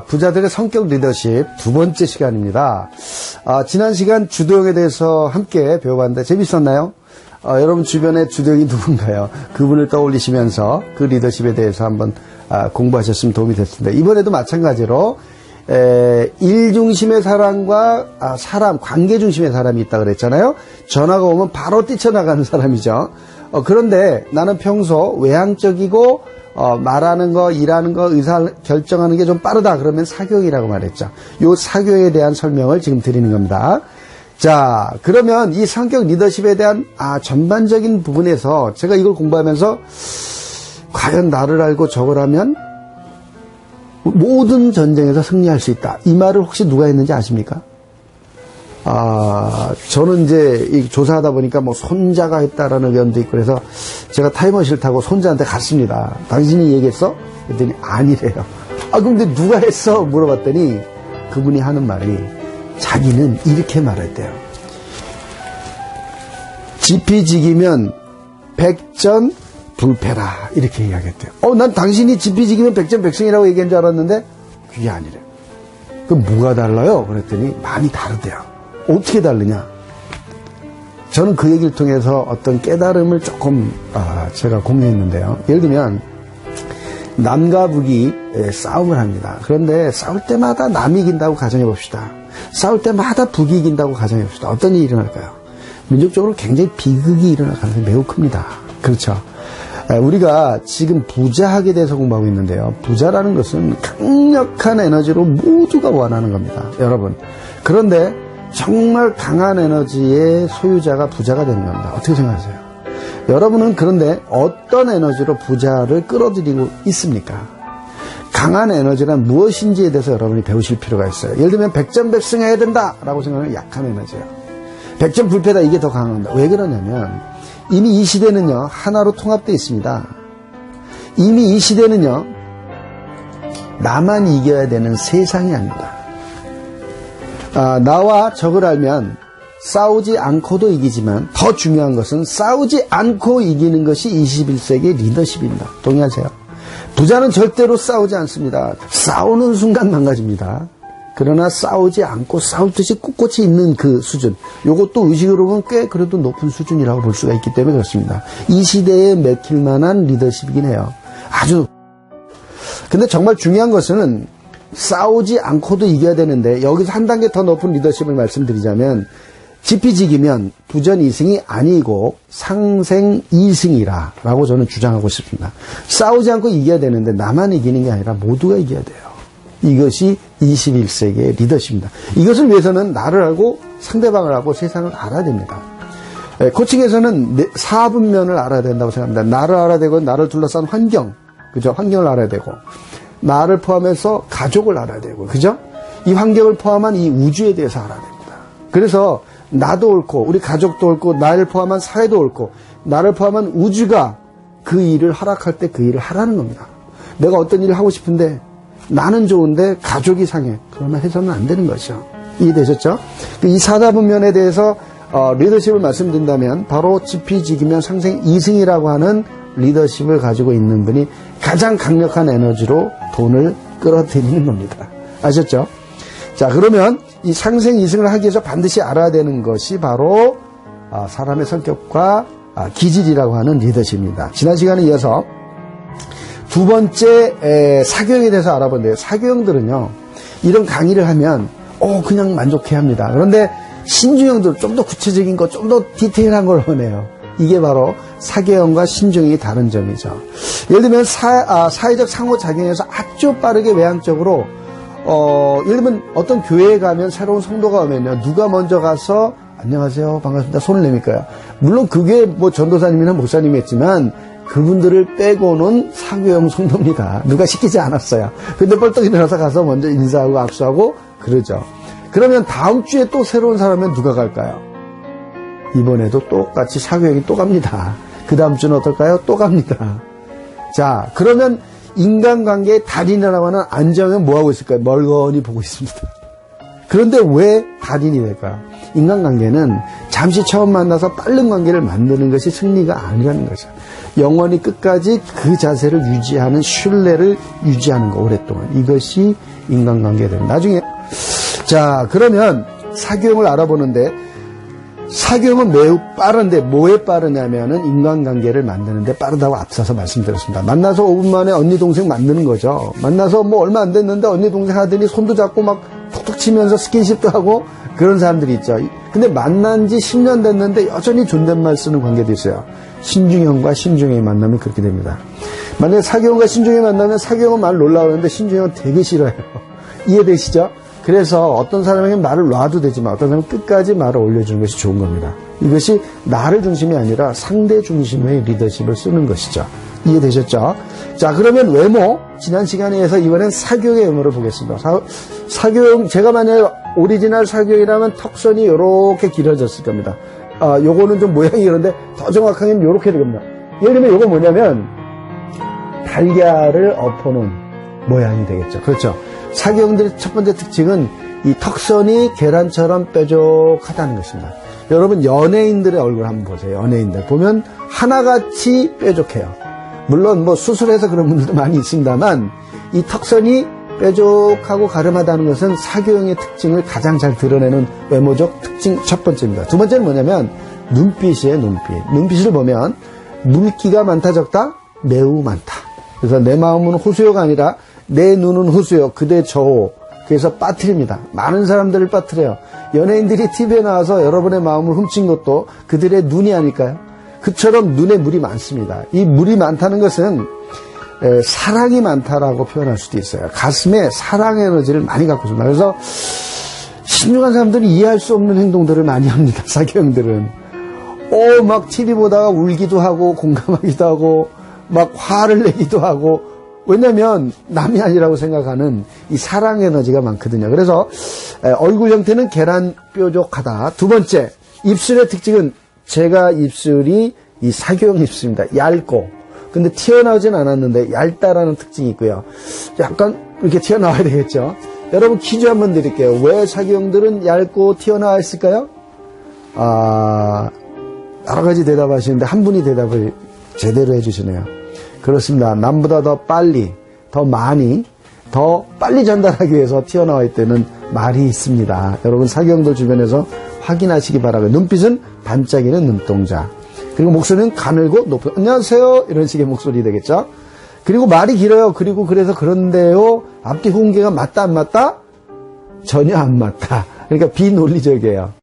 부자들의 성격 리더십 두 번째 시간입니다. 지난 시간 주도형에 대해서 함께 배워봤는데 재밌었나요? 여러분 주변에 주도형이 누군가요? 그분을 떠올리시면서 그 리더십에 대해서 한번 공부하셨으면 도움이 됐습니다. 이번에도 마찬가지로 일 중심의 사람과 사람, 관계 중심의 사람이 있다 그랬잖아요. 전화가 오면 바로 뛰쳐나가는 사람이죠. 그런데 나는 평소 외향적이고 말하는 거, 일하는 거, 의사 결정하는 게 좀 빠르다 그러면 사교형이라고 말했죠. 요 사교에 대한 설명을 지금 드리는 겁니다. 자, 그러면 이 성격 리더십에 대한 전반적인 부분에서 제가 이걸 공부하면서 과연 나를 알고 저걸 하면 모든 전쟁에서 승리할 수 있다. 이 말을 혹시 누가 했는지 아십니까? 저는 이제 이 조사하다 보니까 뭐 손자가 했다라는 의견도 있고 그래서 제가 타임머신을 타고 손자한테 갔습니다. 당신이 얘기했어? 그랬더니 아니래요. 근데 누가 했어? 물어봤더니 그분이 하는 말이 자기는 이렇게 말했대요. 지피지기면 백전불패라 이렇게 이야기했대요. 난 당신이 지피지기면 백전백승이라고 얘기한 줄 알았는데 그게 아니래요. 그럼 뭐가 달라요? 그랬더니 많이 다르대요. 어떻게 다르냐? 저는 그 얘기를 통해서 어떤 깨달음을 조금 제가 공유했는데요. 예를 들면 남과 북이 싸움을 합니다. 그런데 싸울 때마다 남이 이긴다고 가정해 봅시다. 싸울 때마다 북이 이긴다고 가정해 봅시다. 어떤 일이 일어날까요? 민족적으로 굉장히 비극이 일어날 가능성이 매우 큽니다. 그렇죠? 우리가 지금 부자학에 대해서 공부하고 있는데요. 부자라는 것은 강력한 에너지로 모두가 원하는 겁니다. 여러분. 그런데 정말 강한 에너지의 소유자가 부자가 되는 겁니다. 어떻게 생각하세요? 여러분은 그런데 어떤 에너지로 부자를 끌어들이고 있습니까? 강한 에너지란 무엇인지에 대해서 여러분이 배우실 필요가 있어요. 예를 들면 백전백승해야 된다라고 생각하면 약한 에너지예요. 백전불패다 이게 더 강합니다. 왜 그러냐면 이미 이 시대는요 하나로 통합되어 있습니다. 이미 이 시대는요 나만 이겨야 되는 세상이 아닙니다. 나와 적을 알면 싸우지 않고도 이기지만 더 중요한 것은 싸우지 않고 이기는 것이 21세기의 리더십입니다. 동의하세요? 부자는 절대로 싸우지 않습니다. 싸우는 순간 망가집니다. 그러나 싸우지 않고 싸울 듯이 꿋꿋이 있는 그 수준, 이것도 의식으로 보면 꽤 그래도 높은 수준이라고 볼 수가 있기 때문에 그렇습니다. 이 시대에 맥힐 만한 리더십이긴 해요. 아주. 근데 정말 중요한 것은 싸우지 않고도 이겨야 되는데 여기서 한 단계 더 높은 리더십을 말씀드리자면 지피지기면 부전 2승이 아니고 상생 2승이라 라고 저는 주장하고 싶습니다. 싸우지 않고 이겨야 되는데 나만 이기는 게 아니라 모두가 이겨야 돼요. 이것이 21세기의 리더십입니다. 이것을 위해서는 나를 알고 상대방을 알고 세상을 알아야 됩니다. 코칭에서는 4분면을 알아야 된다고 생각합니다. 나를 알아야 되고 나를 둘러싼 환경, 그죠? 환경을 알아야 되고 나를 포함해서 가족을 알아야 되고, 그죠? 이 환경을 포함한 이 우주에 대해서 알아야 됩니다. 그래서 나도 옳고 우리 가족도 옳고 나를 포함한 사회도 옳고 나를 포함한 우주가 그 일을 허락할 때 그 일을 하라는 겁니다. 내가 어떤 일을 하고 싶은데 나는 좋은데 가족이 상해. 그러면 해서는 안 되는 것이죠. 이해되셨죠? 이 4다분면에 대해서 리더십을 말씀드린다면 바로 지피지기면 상생 2승이라고 하는 리더십을 가지고 있는 분이 가장 강력한 에너지로 돈을 끌어들이는 겁니다. 아셨죠? 자, 그러면 이 상생 2승을 하기 위해서 반드시 알아야 되는 것이 바로 사람의 성격과 기질이라고 하는 리더십입니다. 지난 시간에 이어서 두 번째 사교형에 대해서 알아본대요. 사교형들은요 이런 강의를 하면 그냥 만족해야 합니다. 그런데 신중형들 좀 더 구체적인 거, 좀 더 디테일한 걸 원해요. 이게 바로 사교형과 신중형이 다른 점이죠. 예를 들면 사회적 상호작용에서 아주 빠르게 외향적으로 예를 들면 어떤 교회에 가면 새로운 성도가 오면요 누가 먼저 가서 안녕하세요 반갑습니다 손을 내밀까요? 물론 그게 뭐 전도사님이나 목사님이 했지만 그분들을 빼고는 사교형 성도입니다. 누가 시키지 않았어요. 근데 벌떡 일어나서 가서 먼저 인사하고 악수하고 그러죠. 그러면 다음 주에 또 새로운 사람은 누가 갈까요? 이번에도 똑같이 사교형이 또 갑니다. 그 다음 주는 어떨까요? 또 갑니다. 자, 그러면 인간관계의 달인이라고 하는 안정은 뭐하고 있을까요? 멀거니 보고 있습니다. 그런데 왜 달인이 될까요? 인간관계는 잠시 처음 만나서 빠른 관계를 만드는 것이 승리가 아니라는 거죠. 영원히 끝까지 그 자세를 유지하는, 신뢰를 유지하는 거, 오랫동안. 이것이 인간관계가 됩니다. 나중에, 자, 그러면 사교형을 알아보는데, 사교형은 매우 빠른데 뭐에 빠르냐면은 인간관계를 만드는데 빠르다고 앞서서 말씀드렸습니다. 만나서 5분 만에 언니 동생 만드는 거죠. 만나서 뭐 얼마 안 됐는데 언니 동생 하더니 손도 잡고 막 툭툭 치면서 스킨십도 하고 그런 사람들이 있죠. 근데 만난 지 10년 됐는데 여전히 존댓말 쓰는 관계도 있어요. 신중형과 신중형이 만나면 그렇게 됩니다. 만약에 사교형과 신중형이 만나면 사교형은 말 놀라고 하는데 신중형은 되게 싫어해요. 이해되시죠? 그래서 어떤 사람에게 말을 놔도 되지만 어떤 사람은 끝까지 말을 올려주는 것이 좋은 겁니다. 이것이 나를 중심이 아니라 상대 중심의 리더십을 쓰는 것이죠. 이해되셨죠? 자, 그러면 외모, 지난 시간에 해서 이번엔 사교형의 외모를 보겠습니다. 사교형, 제가 만약에 오리지널 사교형이라면 턱선이 이렇게 길어졌을 겁니다. 요거는 좀 모양이 그런데 더 정확하게는 이렇게 됩니다. 예를 들면 요거 뭐냐면 달걀을 엎어놓은 모양이 되겠죠. 그렇죠? 사교형들의 첫 번째 특징은 이 턱선이 계란처럼 뾰족하다는 것입니다. 여러분 연예인들의 얼굴 한번 보세요. 연예인들 보면 하나같이 뾰족해요. 물론 뭐 수술해서 그런 분들도 많이 있습니다만 이 턱선이 뾰족하고 가름하다는 것은 사교형의 특징을 가장 잘 드러내는 외모적 특징 첫 번째입니다. 두 번째는 뭐냐면 눈빛이에요. 눈빛을 보면 물기가 많다 적다? 매우 많다. 그래서 내 마음은 호수요가 아니라 내 눈은 호수요, 그대 저호. 그래서 빠뜨립니다. 많은 사람들을 빠뜨려요. 연예인들이 TV에 나와서 여러분의 마음을 훔친 것도 그들의 눈이 아닐까요? 그처럼 눈에 물이 많습니다. 이 물이 많다는 것은 사랑이 많다라고 표현할 수도 있어요. 가슴에 사랑 에너지를 많이 갖고 있습니다. 그래서 신중한 사람들은 이해할 수 없는 행동들을 많이 합니다. 사교형들은. 막 TV 보다가 울기도 하고 공감하기도 하고 막 화를 내기도 하고 왜냐면 남이 아니라고 생각하는 이 사랑 에너지가 많거든요. 그래서 얼굴 형태는 계란 뾰족하다. 두 번째, 입술의 특징은 제가 입술이 이 사교형 입술입니다. 얇고 근데 튀어나오진 않았는데 얇다라는 특징이 있고요. 약간 이렇게 튀어나와야 되겠죠. 여러분 퀴즈 한번 드릴게요. 왜 사교형들은 얇고 튀어나와 있을까요? 여러 가지 대답하시는데 한 분이 대답을 제대로 해주시네요. 그렇습니다. 남보다 더 빨리, 더 많이, 더 빨리 전달하기 위해서 튀어나와 있다는 말이 있습니다. 여러분 사교형들 주변에서 확인하시기 바라고요. 눈빛은 반짝이는 눈동자. 그리고 목소리는 가늘고 높은 안녕하세요 이런 식의 목소리 되겠죠. 그리고 말이 길어요. 그리고 그래서 그런데요. 앞뒤 훈계가 맞다 안 맞다? 전혀 안 맞다. 그러니까 비논리적이에요.